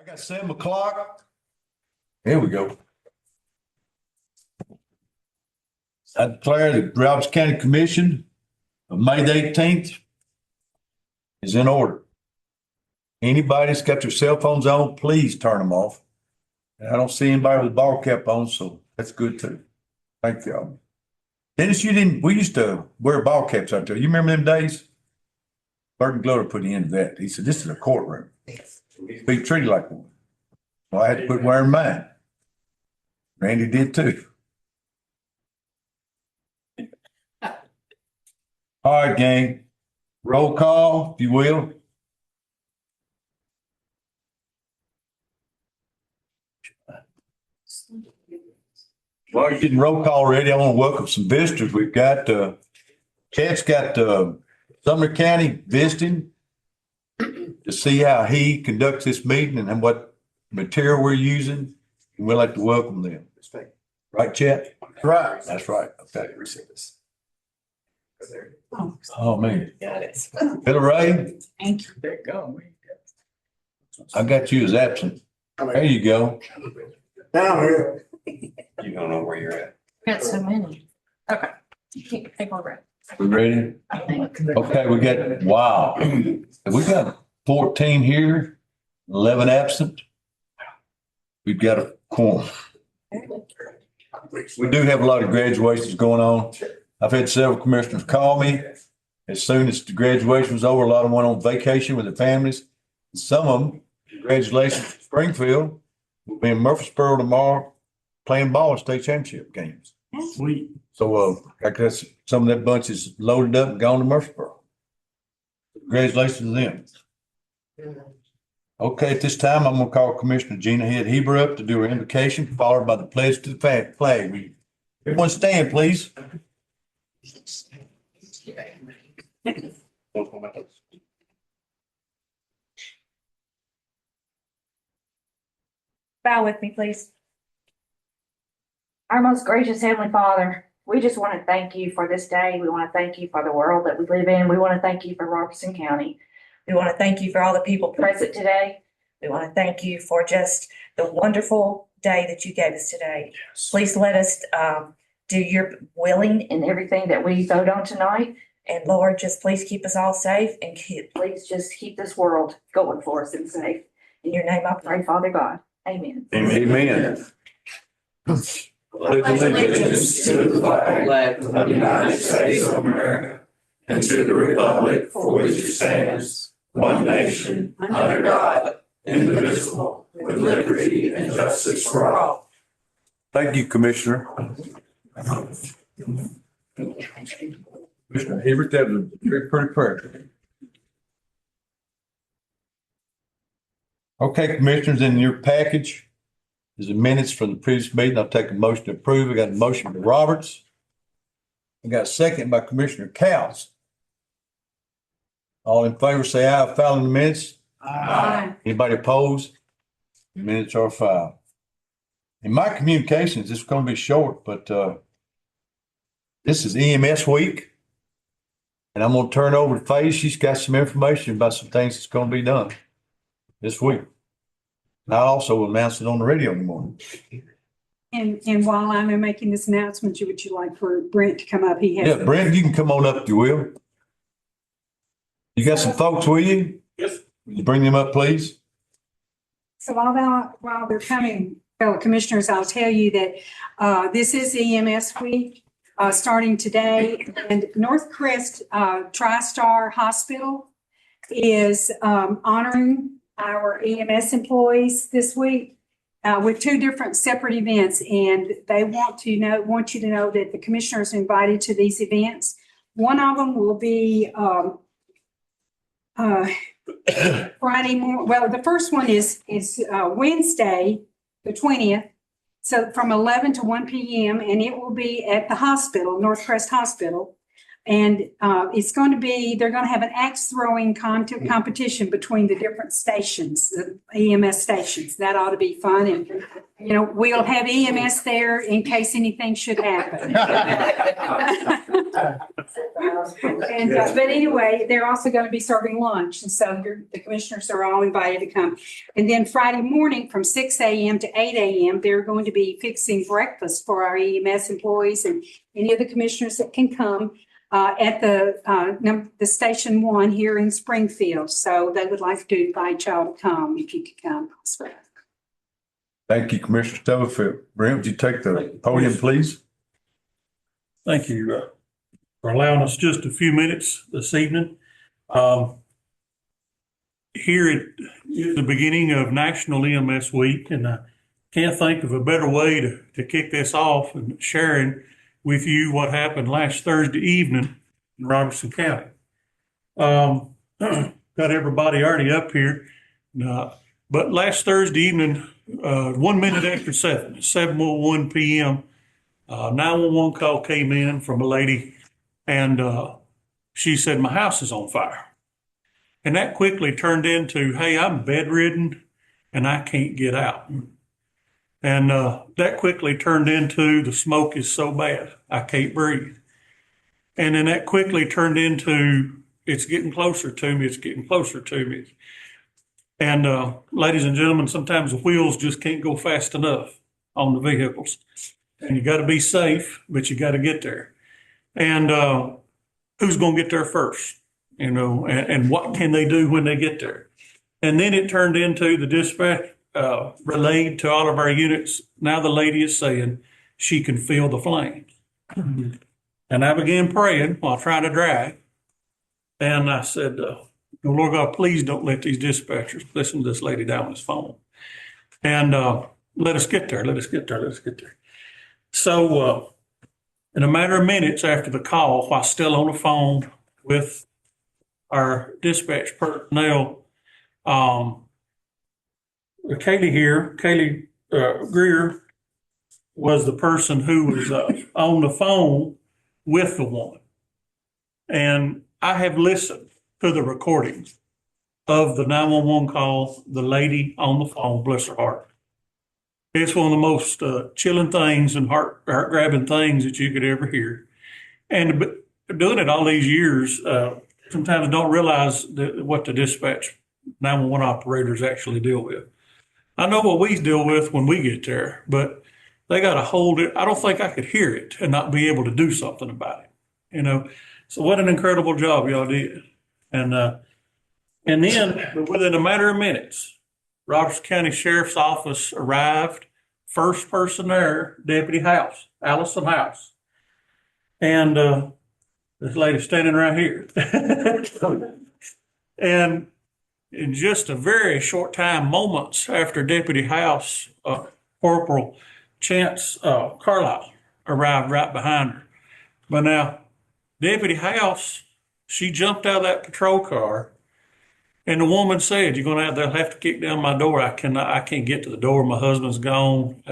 got 7 o'clock. Here we go. I declare the Roberts County Commission of May the 18th is in order. Anybody that's got their cell phones on, please turn them off. And I don't see anybody with a ball cap on, so that's good too. Thank y'all. Dennis, we used to wear ball caps out there. You remember them days? Burton Glover put the end of that. He said, this is a courtroom. Be treated like one. Well, I had to quit wearing mine. Randy did too. All right, gang. Roll call, if you will. Well, you're getting roll call ready. I want to welcome some visitors. We've got, Chad's got, Sumner County visiting to see how he conducts this meeting and what material we're using. And we'd like to welcome them. Right, Chad? Right. That's right. Okay. Oh, Oh, man. got it. Bill Ray, Thank you. There you go. I got you as absent. There you go. Down here. You don't know where you're at. Got so many. Okay. Take over. We ready? I think. Okay, we got, wow. We got 14 here, 11 absent. We've got a quorum. We do have a lot of graduations going on. I've had several commissioners call me. As soon as the graduation was over, a lot of them went on vacation with their families. Some of them, congratulations to Springfield, will be in Murfreesboro tomorrow playing ball in state championship games. Sweet. So, I guess some of that bunch is loaded up and gone to Murfreesboro. Congratulations to them. Okay, at this time, I'm gonna call Commissioner Gina Head Heber up to do her invocation, followed by the pledge to the flag. Everyone stand, please. Bow with me, please. Our most gracious Heavenly Father, we just want to thank you for this day. We want to thank you for the world that we live in. We want to thank you for Robertson County. We want to thank you for all the people present today. We want to thank you for just the wonderful day that you gave us today. Please let us do your willing in everything that we vote on tonight. And Lord, just please keep us all safe and please just keep this world going for us and safe. In your name I pray, Father God. Amen. Amen. Pledge allegiance to the flag of the United States of America and to the republic for which it stands, one nation, under God, indivisible, with liberty and justice for all. Thank you, Commissioner. Commissioner Hebert, that was a very pretty prayer. Okay, Commissioners, in your package is the minutes from the previous meeting. I'll take a motion to approve. I got a motion by Roberts. I got a second by Commissioner Cowles. All in favor, say aye. Following the minutes. Aye. Anybody opposed? The minutes are filed. In my communications, it's going to be short, but this is EMS week. And I'm going to turn over to Faye. She's got some information about some things that's going to be done this week. And I also will announce it on the radio in the morning. And while I'm making this announcement, would you like for Brent to come up? He has. Yeah, Brent, you can come on up if you will. You got some folks with you? Yes. Will you bring them up, please? So while they're coming, fellow commissioners, I'll tell you that this is EMS week, starting today. And Northcrest TriStar Hospital is honoring our EMS employees this week with two different separate events. And they want you to know that the commissioners are invited to these events. One of them will be Friday morning. Well, the first one is Wednesday, the 20th. So from 11 to 1 p.m. and it will be at the hospital, Northcrest Hospital. And it's going to be, they're going to have an axe throwing competition between the different stations, the EMS stations. That ought to be fun. And, you know, we'll have EMS there in case anything should happen. And, but anyway, they're also going to be serving lunch. And so the commissioners are all invited to come. And then Friday morning from 6 a.m. to 8 a.m., they're going to be fixing breakfast for our EMS employees and any of the commissioners that can come at the Station 1 here in Springfield. So they would like to invite y'all to come if you could come. Thank you, Commissioner Stubblefield. Brent, would you take the podium, please? Thank you for allowing us just a few minutes this evening. Here at the beginning of National EMS Week, and I can't think of a better way to kick this off and sharing with you what happened last Thursday evening in Robertson County. Got everybody already up here, but last Thursday evening, 1 minute after 7:01 p.m., 911 call came in from a lady, and she said, my house is on fire. And that quickly turned into, hey, I'm bedridden and I can't get out. And that quickly turned into, the smoke is so bad, I can't breathe. And then that quickly turned into, it's getting closer to me, it's getting closer to me. And ladies and gentlemen, sometimes the wheels just can't go fast enough on the vehicles. And you got to be safe, but you got to get there. And who's going to get there first? You know, and what can they do when they get there? And then it turned into the dispatch relayed to all of our units. Now the lady is saying she can feel the flames. And I began praying while trying to drive. And I said, Lord God, please don't let these dispatchers listen to this lady down this phone. And let us get there. Let us get there. Let us get there. So in a matter of minutes after the call, while still on the phone with our dispatch personnel, Kaylee Greer was the person who was on the phone with the woman. And I have listened to the recordings of the 911 call, the lady on the phone, bless her heart. It's one of the most chilling things and heart-grabbing things that you could ever hear. And doing it all these years, sometimes don't realize what the dispatch 911 operators actually deal with. I know what we deal with when we get there, but they got to hold it. I don't think I could hear it and not be able to do something about it. You know, so what an incredible job y'all did. And then within a matter of minutes, Robertson County Sheriff's Office arrived. First person there, Deputy House, Allison House. And this lady standing right here. And in just a very short time, moments after Deputy House, Corporal Chance Carlisle arrived right behind her. But now, Deputy House, she jumped out of that patrol car, and the woman said, they'll have to kick down my door. I can't get to the door. My husband's gone.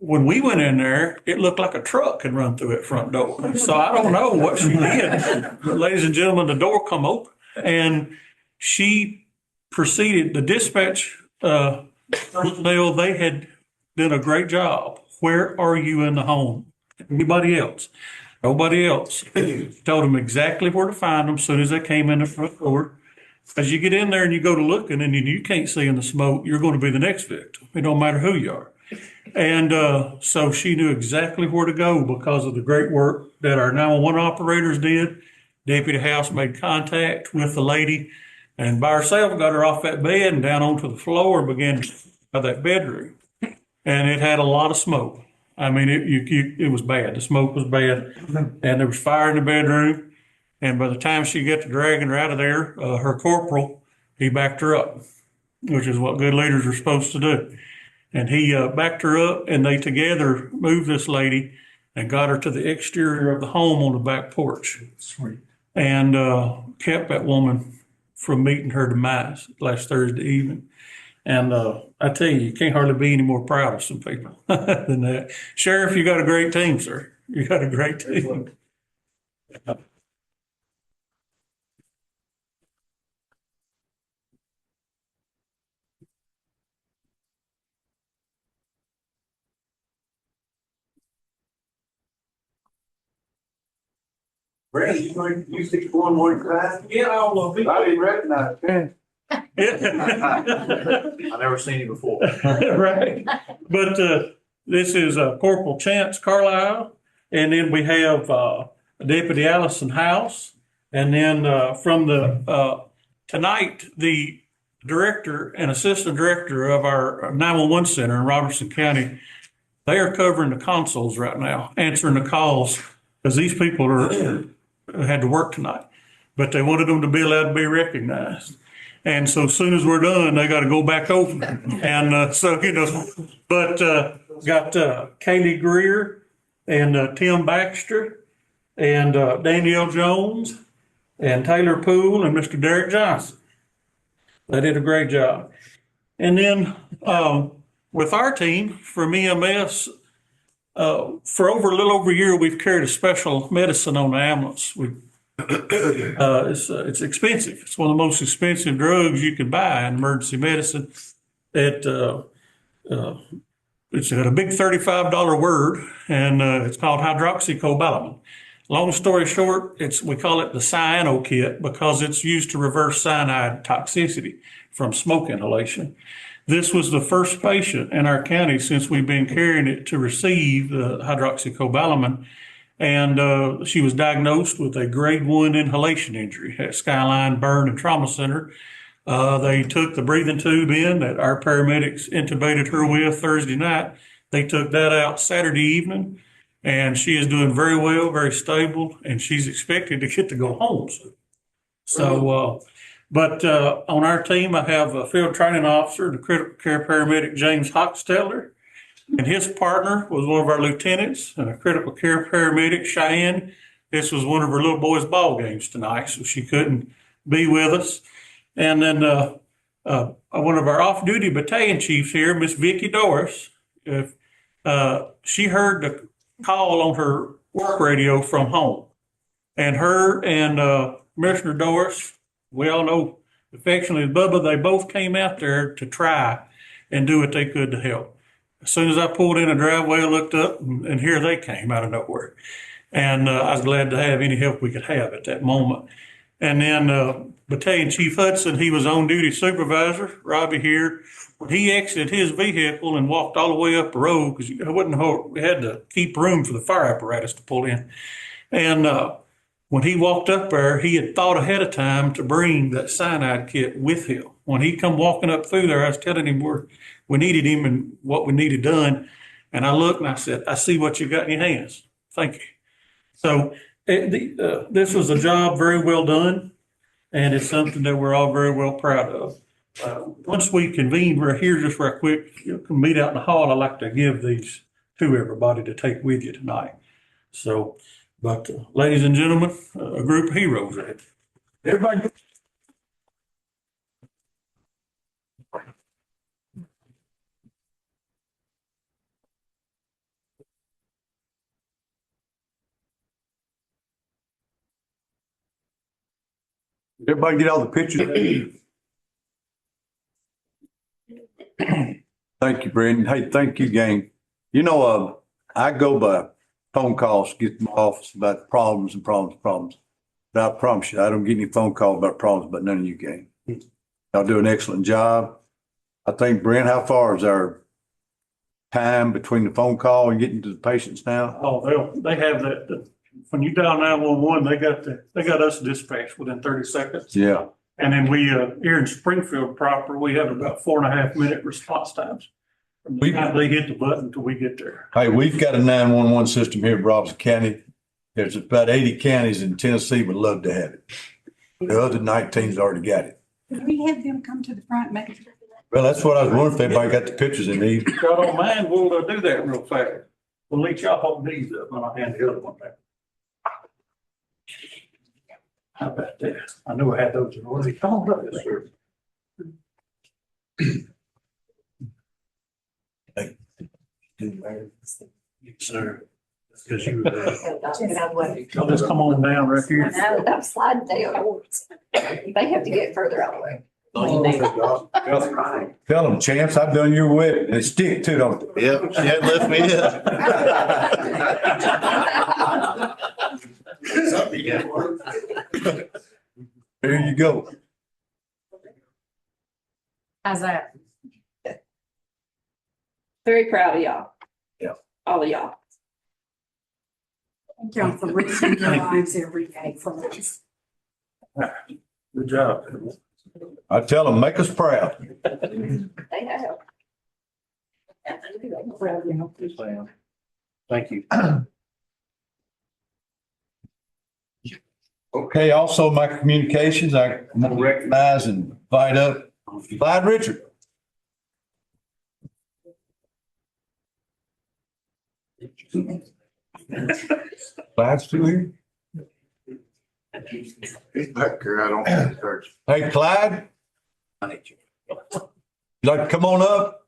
When we went in there, it looked like a truck had run through that front door. So I don't know what she did. But ladies and gentlemen, the door come open, and she proceeded. The dispatch personnel, they had done a great job. Where are you in the home? Anybody else? Nobody else. Told them exactly where to find them as soon as they came in the front door. As you get in there and you go to looking and you can't see in the smoke, you're going to be the next victim. It don't matter who you are. And so she knew exactly where to go because of the great work that our 911 operators did. Deputy House made contact with the lady and by herself got her off that bed and down onto the floor and began to that bedroom. And it had a lot of smoke. I mean, it was bad. The smoke was bad, and there was fire in the bedroom. And by the time she got to dragging her out of there, her corporal, he backed her up, which is what good leaders are supposed to do. And he backed her up, and they together moved this lady and got her to the exterior of the home on the back porch. Sweet. And kept that woman from meeting her demise last Thursday evening. And I tell you can't hardly be any more proud of some people than that. Sheriff, you got a great team, sir. You got a great team. Brad, you see one more time? Yeah, all of I didn't recognize him. it. I never seen you before. Right. But this is Corporal Chance Carlisle. And then we have Deputy Allison House. And then from the tonight, the director and assistant director of our 911 center in Robertson County, they are covering the consoles right now, answering the calls because these people had to work tonight. But they wanted them to be allowed to be recognized. And so as soon as we're done, they got to go back over. And so, but got Kaylee Greer and Tim Baxter and Danielle Jones and Taylor Poole and Mr. Derek Johnson. They did a great job. And then with our team from EMS, for a little over a year, we've carried a special medicine on the ambulance. It's expensive. It's one of the most expensive drugs you can buy in emergency medicine. It's got a big $35 word, and it's called hydroxycobalamin. Long story short, we call it the cyano kit because it's used to reverse cyanide toxicity from smoke inhalation. This was the first patient in our county since we've been carrying it to receive the hydroxycobalamin. And she was diagnosed with a grade 1 inhalation injury at Skyline Burn and Trauma Center. They took the breathing tube in that our paramedics intubated her with Thursday night. They took that out Saturday evening, and she is doing very well, very stable, and she's expected to get to go home soon. So, but on our team, I have a field training officer, the critical care paramedic James Hochstetler. And his partner was one of our lieutenants and a critical care paramedic, Cheyenne. This was one of her little boy's ball games tonight, so she couldn't be with us. And then one of our off-duty battalion chiefs here, Miss Vicki Doris, she heard the call on her work radio from home. And her and Commissioner Doris, we all know affectionately as Bubba, they both came out there to try and do what they could to help. As soon as I pulled in a driveway, I looked up, and here they came out of nowhere. And I was glad to have any help we could have at that moment. And then Battalion Chief Hudson, he was on-duty supervisor, Robbie here. When he exited his vehicle and walked all the way up the road, because we had to keep room for the fire apparatus to pull in. And when he walked up there, he had thought ahead of time to bring that cyanide kit with him. When he come walking up through there, I was telling him we needed him and what we needed done. And I looked and I said, I see what you got in your hands. Thank you. So this was a job very well done, and it's something that we're all very well proud of. Once we convene, we're here just real quick, you can meet out in the hall. I'd like to give these to everybody to take with you tonight. So, but ladies and gentlemen, a group of heroes. Everybody. Everybody get all the pictures? Thank you, Brendan. Hey, thank you, gang. You know, I go by phone calls, get to my office about problems. But I promise you, I don't get any phone calls about problems, but none of you, gang. Y'all do an excellent job. I think, Brent, how far is our time between the phone call and getting to the patients now? Oh, they have that. When you dial 911, they got us dispatched within 30 seconds. Yeah. And then we, here in Springfield proper, we have about 4.5 minute response times. From the time they hit the button until we get there. Hey, we've got a 911 system here in Robertson County. There's about 80 counties in Tennessee would love to have it. The other 19's already got it. Could we have them come to the front, make it? Well, that's what I was wondering if everybody got the pictures they need. If y'all don't mind, we'll do that real fast. We'll let y'all hold these up and I'll hand the other one back. How about that? I knew I had those in order. Come on up, yes, sir. Yes, sir. Because you y'all just come on down right here. No, that slide down. They have to get further out of the way. Tell them, Chance, I've done your whip and they stick to them. Yep, she had lift me up. There you go. How's that? Very proud of y'all. Yeah. All of y'all. Thank y'all for risking your lives every day for us. Good job. I tell them, make us proud. They have. Thank you. Okay, also my communications, I'm gonna recognize and invite up Clyde Richard. Clyde's still here? He's back here, I don't search. Hey, Clyde? You like to come on up?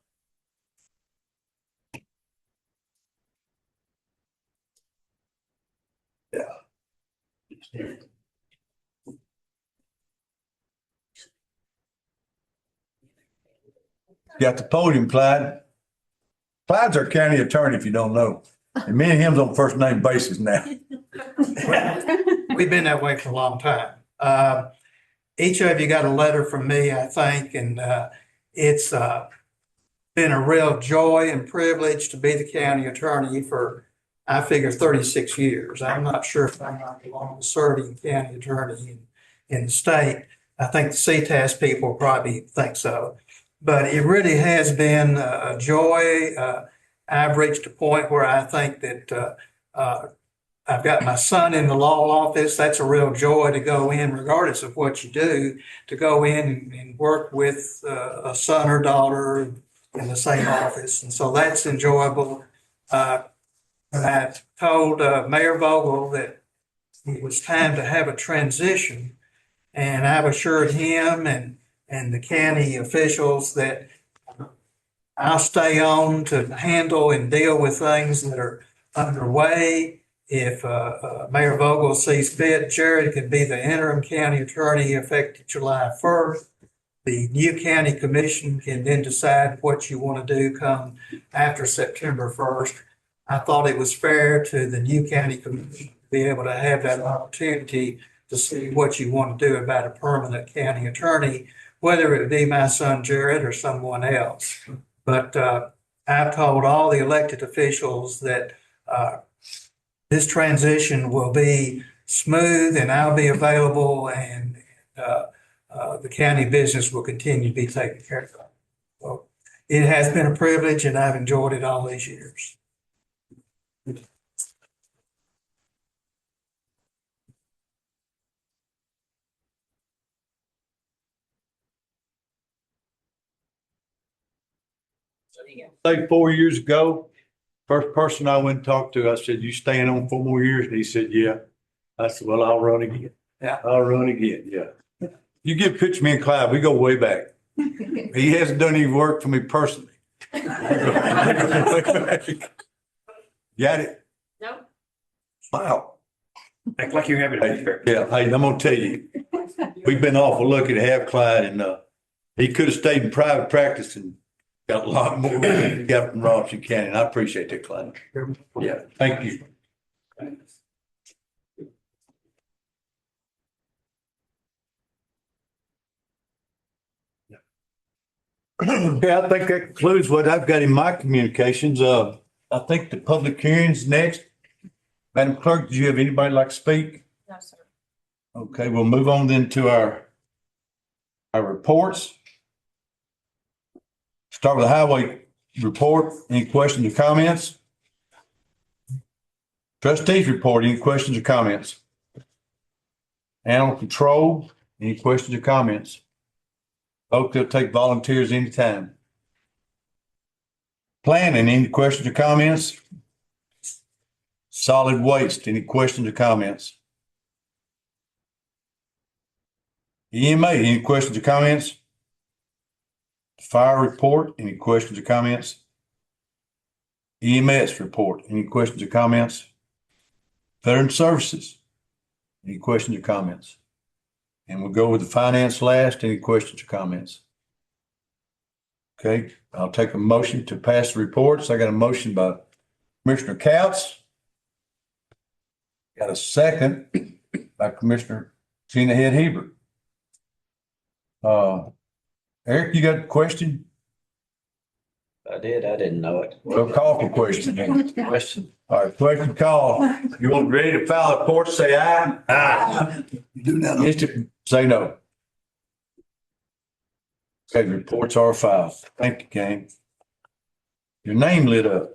Got the podium, Clyde. Clyde's our county attorney, if you don't know. And me and him's on first name basis now. We've been that way for a long time. Each of you got a letter from me, I think, and it's been a real joy and privilege to be the county attorney for, I figure, 36 years. I'm not sure if I'm not the longest serving county attorney in the state. I think the CTAS people probably think so. But it really has been a joy. I've reached a point where I think that I've got my son in the law office. That's a real joy to go in, regardless of what you do, to go in and work with a son or daughter in the same office. And so that's enjoyable. I told Mayor Vogel that it was time to have a transition. And I've assured him and the county officials that I'll stay on to handle and deal with things that are underway. If Mayor Vogel sees fit, Jared could be the interim county attorney effective July 1st. The new county commission can then decide what you want to do come after September 1st. I thought it was fair to the new county commission to be able to have that opportunity to see what you want to do about a permanent county attorney, whether it be my son Jared or someone else. But I've told all the elected officials that this transition will be smooth and I'll be available and the county business will continue to be taken care of. So it has been a privilege and I've enjoyed it all these years. Like 4 years ago, first person I went and talked to, I said, you staying on 4 more years? And he said, yeah. I said, well, I'll run again. Yeah. I'll run again, yeah. You get a picture of me and Clyde, we go way back. He hasn't done any work for me personally. Got it? Nope. Wow. Act like you're happy to be here. Yeah, hey, I'm gonna tell you, we've been awful lucky to have Clyde and he could have stayed in private practice and got a lot more than he got from Robeson County, and I appreciate that, Clyde. Yeah, thank you. Okay, I think that concludes what I've got in my communications. I think the public hearing's next. Madam Clerk, do you have anybody like to speak? No, sir. Okay, we'll move on then to our reports. Start with the highway report. Any questions or comments? Trustees report. Any questions or comments? Animal control. Any questions or comments? Folks, they'll take volunteers anytime. Planning. Any questions or comments? Solid waste. Any questions or comments? EMA. Any questions or comments? Fire report, any questions or comments? EMS report, any questions or comments? Veteran Services, any questions or comments? And we'll go with the finance last, any questions or comments? Okay, I'll take a motion to pass the reports. I got a motion by Commissioner Couts. Got a second by Commissioner Tina Head Hebert. Eric, you got a question? I didn't know it. We'll call for question then. Question. All right, question call. You want ready to file a report, say aye. Aye. You do that. Against it, say no. Okay, reports are filed. Thank you, Kane. Your name lit up.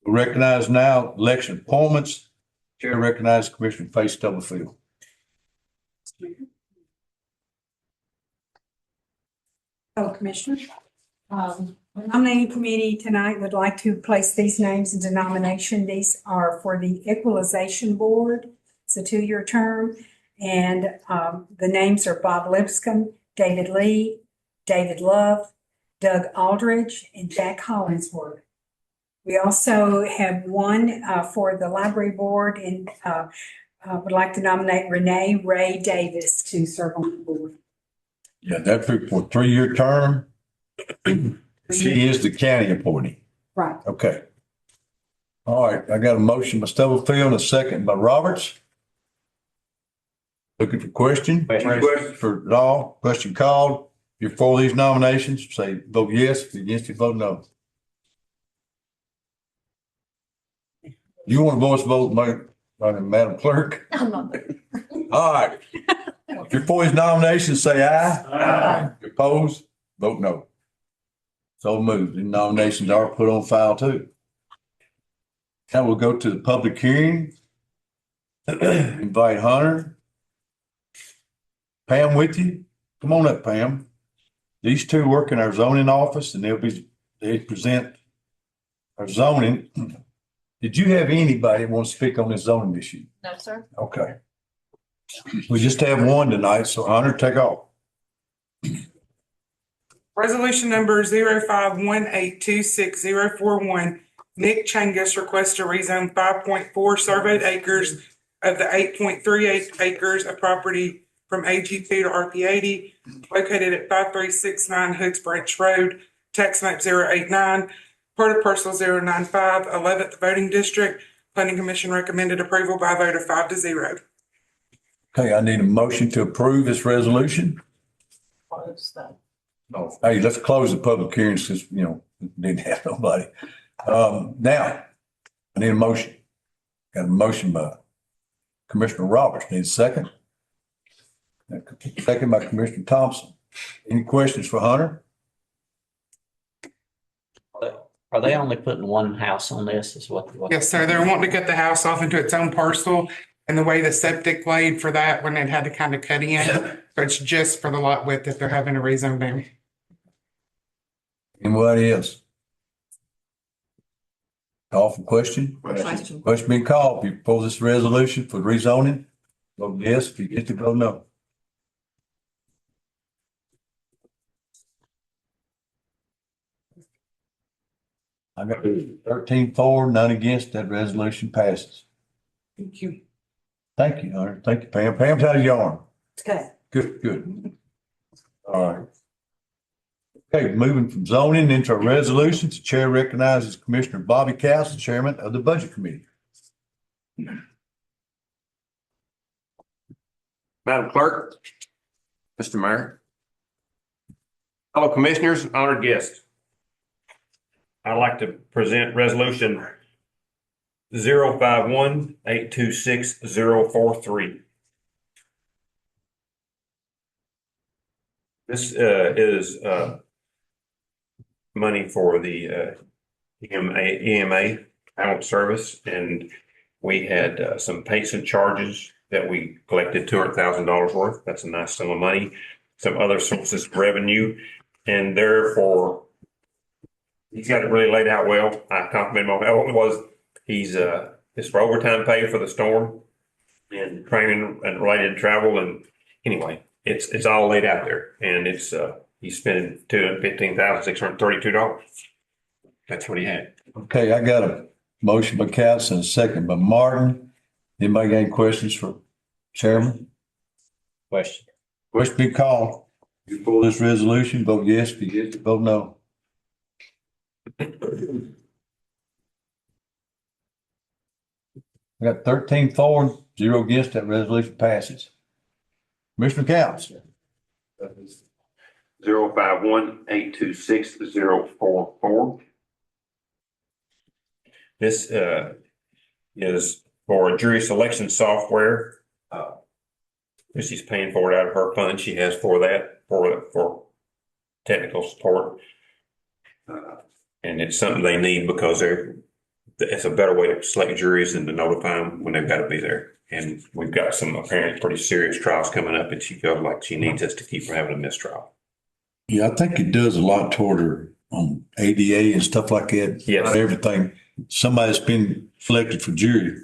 We recognize now election appointments. Chair recognizes Commissioner Faith Stubblefield. Fellow Commissioners, the nominating committee tonight would like to place these names into nomination. These are for the Equalization Board. It's a 2-year term. And the names are Bob Lipscomb, David Lee, David Love, Doug Aldridge, and Jack Hollingsworth. We also have one for the Library Board and would like to nominate Renee Ray Davis to serve on the board. Yeah, that's for a 3-year term. She is the county appointee. Right. Okay. All right, I got a motion by Stubblefield and a second by Roberts. Looking for question? Question. For Dahl, question called. If you're for these nominations, say vote yes. If you're against it, vote no. You want a voice vote, Madam Clerk? I'm not there. All right. If you're for his nominations, say aye. Aye. If you're opposed, vote no. So moved. The nominations are put on file too. Now we'll go to the public hearing. Invite Hunter. Pam with you? Come on up, Pam. These two work in our zoning office and they present our zoning. Did you have anybody want to speak on this zoning issue? No, sir. Okay. We just have one tonight, so Hunter, take off. Resolution number 0518266041. Nick Changus requests to rezone 5.4 surveyed acres of the 8.38 acres of property from AG2 to RP80 located at 5369 Hoods Branch Road, tax map 089, part of parcel 095, 11th voting district. Planning Commission recommended approval by a vote of 5-0. Okay, I need a motion to approve this resolution. Close that. Oh, hey, let's close the public hearing since, didn't have nobody. Now, I need a motion. Got a motion by Commissioner Roberts. Need a second? Second by Commissioner Thompson. Any questions for Hunter? Are they only putting one house on this is what? Yes, sir. They're wanting to cut the house off into its own parcel, and the way the septic laid for that when it had to kind of cut in. So it's just for the lot width that they're having a rezone down. Anybody else? Call for question? Question. Question being called. If you propose this resolution for rezoning, vote yes. If you get to vote no. I got 13 for, none against. That resolution passes. Thank you. Thank you, Hunter. Thank you, Pam. Pam's how's your arm? Good. Good, good. All right. Okay, moving from zoning into our resolutions, the chair recognizes Commissioner Bobby Cass, the chairman of the Budget Committee. Madam Clerk, Mr. Mayor, fellow commissioners, honored guests. I'd like to present resolution 051826043. This is money for the EMA account service, and we had some patient charges that we collected $200,000 worth. That's a nice sum of money. Some other sources of revenue, and therefore he's got it really laid out well. I complimented him on how it was. It's for overtime pay for the storm and training and related travel, and anyway, it's all laid out there, and it's he's spending $215,632. That's what he had. Okay, I got a motion by Cass and a second by Martin. Anybody got any questions for chairman? Question. Question be called. You for this resolution, vote yes. If you get to vote no. I got 13 for, 0 against. That resolution passes. Commissioner Counts. 051-826-044. This is for jury selection software. She's paying for it out of her fund. She has for that, for technical support. And it's something they need because it's a better way to select juries than to notify them when they've got to be there. And we've got some apparently pretty serious trials coming up, and she feels like she needs us to keep from having a mistrial. Yeah, I think it does a lot toward her on ADA and stuff like that. Yes. Everything. Somebody's been selected for jury.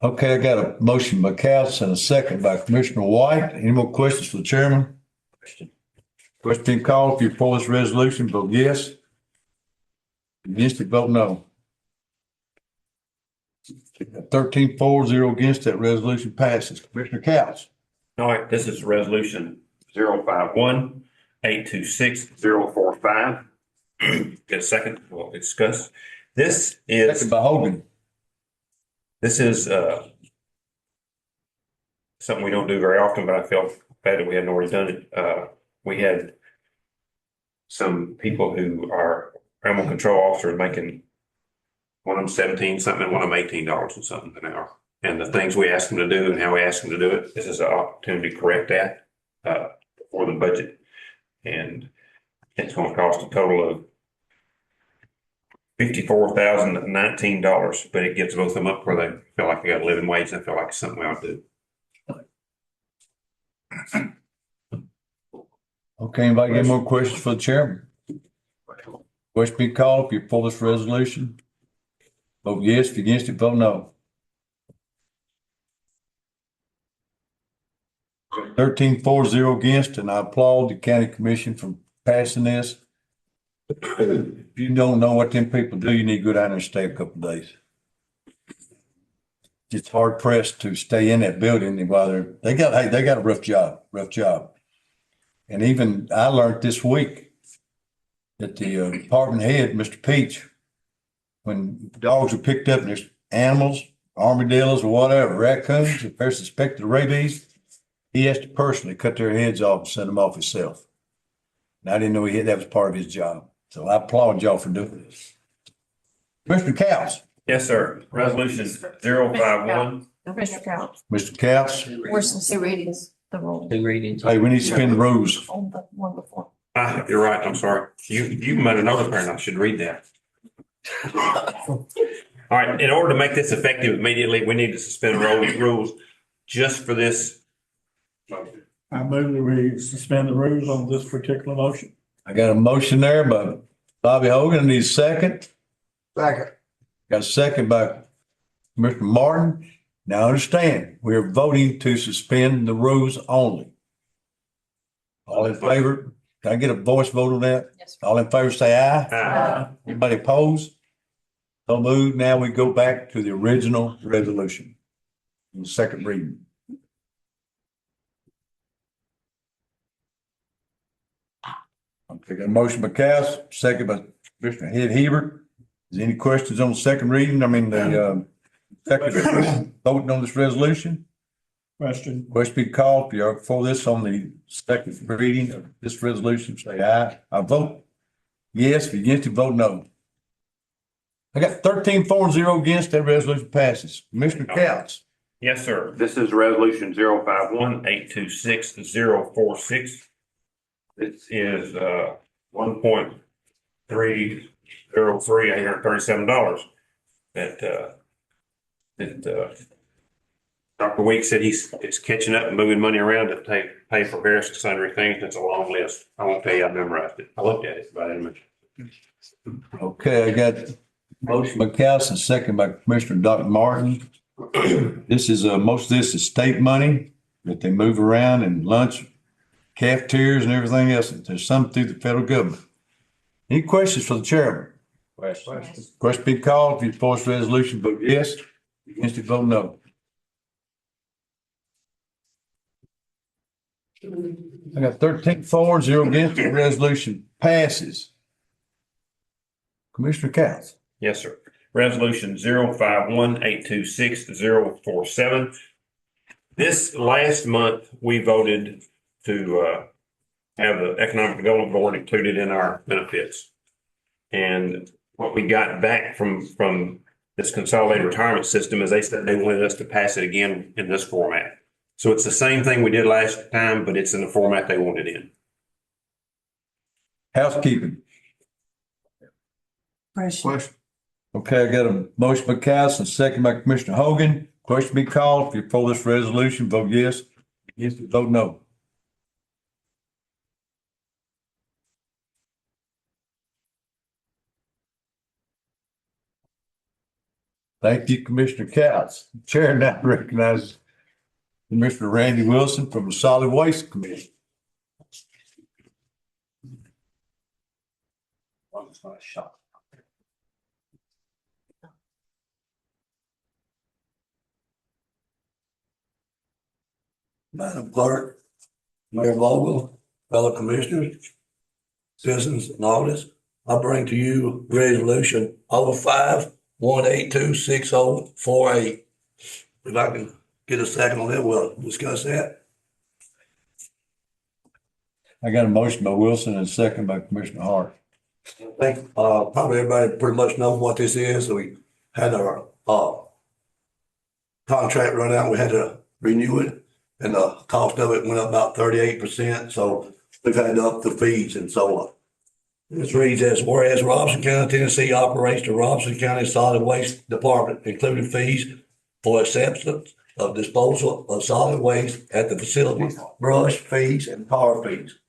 Okay, I got a motion by Couch and a second by Commissioner White. Any more questions for the chairman? Question being called. If you're for this resolution, vote yes. Against it, vote no. 13 for, 0 against. That resolution passes. Commissioner Couch. All right, this is resolution 051-826-045. Get a second, we'll discuss. This is. Second by Hogan. This is something we don't do very often, but I felt bad that we hadn't already done it. We had some people who are animal control officers making one of them 17 something and one of them $18 and something an hour. And the things we ask them to do and how we ask them to do it, this is an opportunity to correct that for the budget. And it's going to cost a total of $54,019, but it gets both of them up where they feel like they got a living wage. And I feel like it's something we ought to do. Okay, anybody got more questions for the chairman? Question be called. If you're for this resolution, vote yes. If you're against it, vote no. 13 for, 0 against, and I applaud the county commission for passing this. If you don't know what them people do, you need to go down there and stay a couple of days. It's hard pressed to stay in that building while they got a rough job. And even I learned this week that the department head, Mr. Peach, when dogs are picked up and there's animals, armadillos or whatever, raccoons, if they're suspected of rabies, he has to personally cut their heads off and send them off himself. And I didn't know that was part of his job. So I applaud y'all for doing this. Mr. Couch. Yes, sir. Resolution 051. Commissioner Counts. Mr. Couch. Where's some two readings? The rule. Two readings. Hey, we need to suspend the rules. On the one before. You're right. I'm sorry. You might have noticed and I should read that. All right. In order to make this effective immediately, we need to suspend rules just for this. I move that we suspend the rules on this particular motion. I got a motion there by Bobby Hogan. I need a second. Second. Got a second by Mr. Martin. Now understand, we are voting to suspend the rules only. All in favor? Can I get a voice vote on that? Yes, sir. All in favor, say aye. Anybody opposed? So moved. Now we go back to the original resolution. In the second reading. Okay, got a motion by Cass, second by Commissioner Ed Hebert. Is there any questions on the second reading? I mean, the second voting on this resolution? Question. Question be called. If you're for this on the second reading of this resolution, say aye. I vote yes. If you're against it, vote no. I got 13 for and 0 against. That resolution passes. Commissioner Couch. Yes, sir. This is resolution 051-826-046. It is $1.303,837 that Dr. Weeks said it's catching up and moving money around to pay for various and sundry things. It's a long list. I won't tell you I memorized it. I looked at it, but I didn't mention it. Okay, I got motion by Couch and second by Commissioner Dr. Martin. This is most of this is state money that they move around and lunch, cafeterias and everything else. There's some through the federal government. Any questions for the chairman? Question be called. If you force resolution, vote yes. Against it, vote no. I got 13 for and 0 against. The resolution passes. Commissioner Couch. Yes, sir. Resolution 051-826-047. This last month, we voted to have the Economic Development Board included in our benefits. And what we got back from this consolidated retirement system is they said they wanted us to pass it again in this format. So it's the same thing we did last time, but it's in the format they wanted in. Housekeeping. Question. Okay, I got a motion by Cass and a second by Commissioner Hogan. Question be called. If you're for this resolution, vote yes. Yes, vote no. Thank you, Commissioner Cass. Chair now recognizes Commissioner Randy Wilson from the Solid Waste Committee. Madam Clerk, Mayor Vogel, fellow commissioners, citizens and audience, I bring to you resolution 05-182-6048. If I can get a second on it, we'll discuss that. I got a motion by Wilson and a second by Commissioner Hart. I think, probably everybody pretty much knows what this is. So we had our, contract run out. We had to renew it. And the cost of it went up about 38%, so we've had to up the fees and so on. This reads as, whereas Robeson County, Tennessee operates the Robeson County Solid Waste Department, including fees for acceptance of disposal of solid waste at the facility, brush fees and tar fees.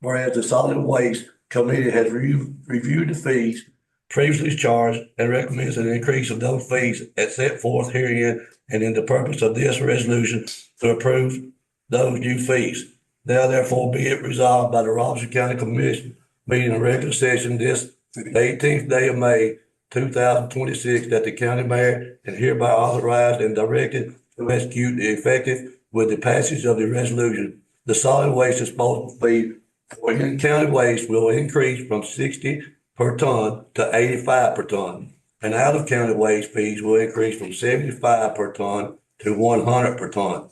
Whereas the Solid Waste Committee has reviewed the fees previously charged and recommends an increase of those fees as set forth herein, and in the purpose of this resolution to approve those new fees. Now therefore be it resolved by the Robeson County Commission meeting in regular session this 18th day of May, 2026, that the county mayor is hereby authorized and directed to execute the effective with the passage of the resolution. The solid waste disposal fee for in-county waste will increase from 60 per ton to 85 per ton. And out-of-county waste fees will increase from 75 per ton to 100 per ton.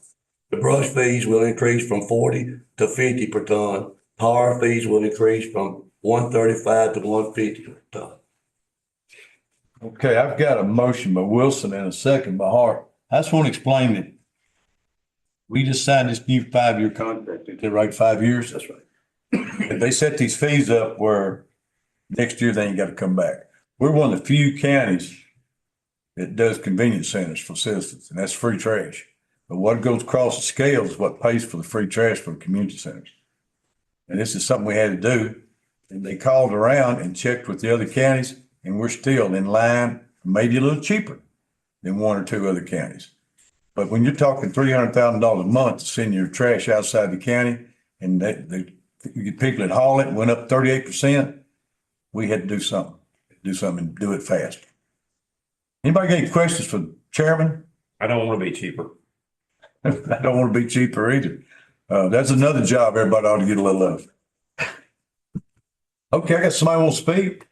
The brush fees will increase from 40 to 50 per ton. Tar fees will increase from 135 to 150 per ton. Okay, I've got a motion by Wilson and a second by Hart. I just want to explain that we just signed this new 5-year contract. Is that right? 5 years? That's right. And they set these fees up where next year they ain't got to come back. We're one of the few counties that does convenience centers for citizens, and that's free trash. But what goes across the scale is what pays for the free trash for the community centers. And this is something we had to do. And they called around and checked with the other counties, and we're still in line, maybe a little cheaper than 1 or 2 other counties. But when you're talking $300,000 a month to send your trash outside the county, and the people that haul it went up 38%, we had to do something and do it fast. Anybody got any questions for the chairman? I don't want to be cheaper. I don't want to be cheaper either. That's another job everybody ought to get a little of. Okay, I got somebody want to speak.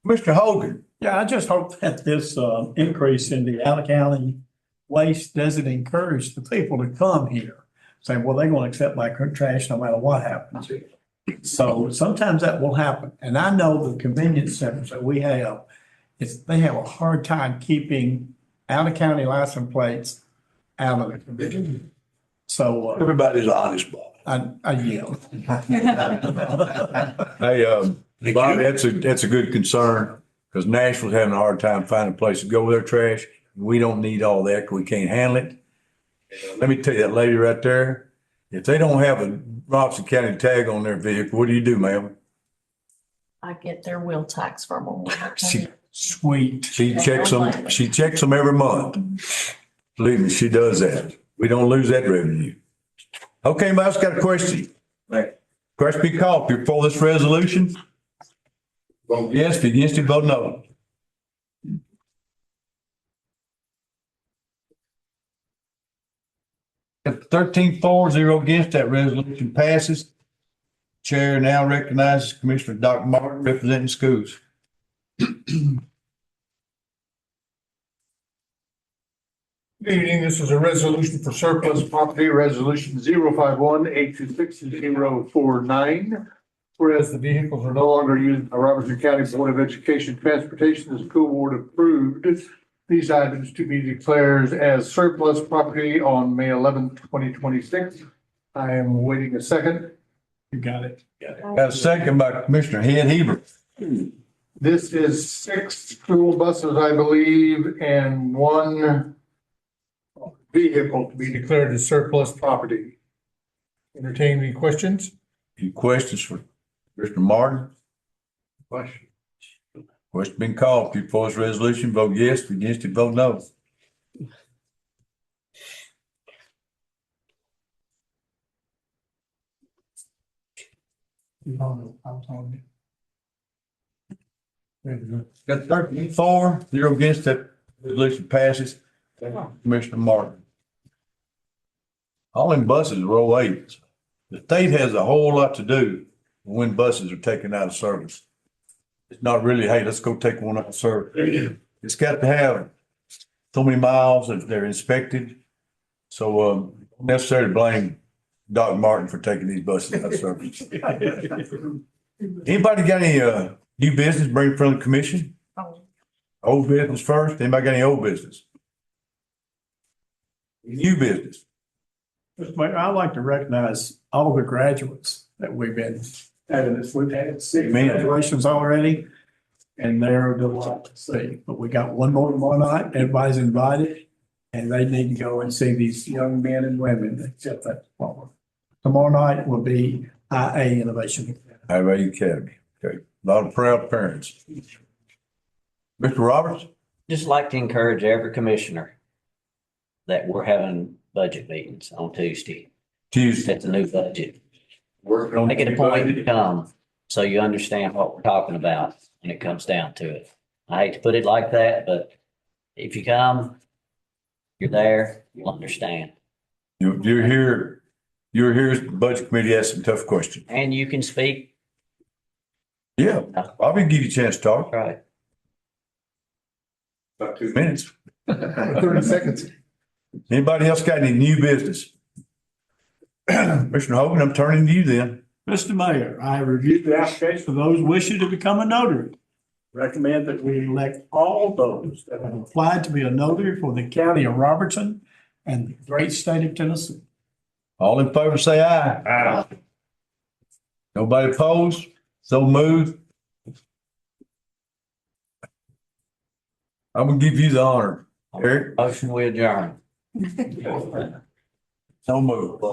Mr. Hogan. Yeah, I just hope that this increase in the out-of-county waste doesn't encourage the people to come here, saying, well, they're going to accept my trash no matter what happens. So sometimes that will happen. And I know the convenience centers that we have, they have a hard time keeping out-of-county license plates out of the convenience. So Everybody's honest, Bob. I yell. Hey, Bobby, that's a good concern because Nashville's having a hard time finding a place to go with their trash. We don't need all that because we can't handle it. Let me tell you, that lady right there, if they don't have a Robeson County tag on their vehicle, what do you do, ma'am? I get their wheel tax from them. Sweet. She checks them every month. Believe me, she does that. We don't lose that revenue. Okay, Mouse got a question. Question be called. If you're for this resolution, vote yes. If you're against it, vote no. If 13-4, against, that resolution passes. Chair now recognizes Commissioner Dr. Martin representing schools. Good evening, this is a resolution for surplus property, resolution 051-826-049. Whereas the vehicles are no longer used by Robertson County Board of Education Transportation, the school board approved these items to be declared as surplus property on May 11th, 2026. I am waiting a second. You got it. Got a second by Commissioner Ed Heber. This is 6 school buses, I believe, and 1 vehicle to be declared as surplus property. Entertain any questions? Any questions for Mr. Martin? Question. Question been called. If you oppose the resolution, vote yes. If against it, vote no. Got 13-4, 0 against that resolution passes. Commissioner Martin. All in buses are 08s. The state has a whole lot to do when buses are taken out of service. It's not really, hey, let's go take one out of service. It's got to have so many miles that they're inspected. So, necessarily blame Dr. Martin for taking these buses out of service. Anybody got any, new business bring from the commission? Old business first? Anybody got any old business? New business? Mr. Mayor, I'd like to recognize all the graduates that we've been having this. We've had 6 Amen. graduations already, and they're a delight to see. But we got one more tomorrow night. Everybody's invited, and they need to go and see these young men and women that accept that diploma. Tomorrow night will be IA Innovation. Highway Academy. Okay. A lot of proud parents. Mr. Roberts? Just like to encourage every commissioner that we're having budget meetings on Tuesday. Tuesday. That's a new budget. Working on Make it a point to come so you understand what we're talking about when it comes down to it. I hate to put it like that, but if you come, you're there, you'll understand. You're here, the budget committee asked some tough questions. And you can speak. Yeah, I'll be give you a chance to talk. Right. About 2 minutes. 30 seconds. Anybody else got any new business? Commissioner Hogan, I'm turning to you then. Mr. Mayor, I reviewed the application for those wishing to become a notary. Recommend that we elect all those that have applied to be a notary for the county of Robertson and the great state of Tennessee. All in favor, say aye. Aye. Nobody opposed? So moved. I'm gonna give you the honor. Eric? Motion we adjourn. So moved.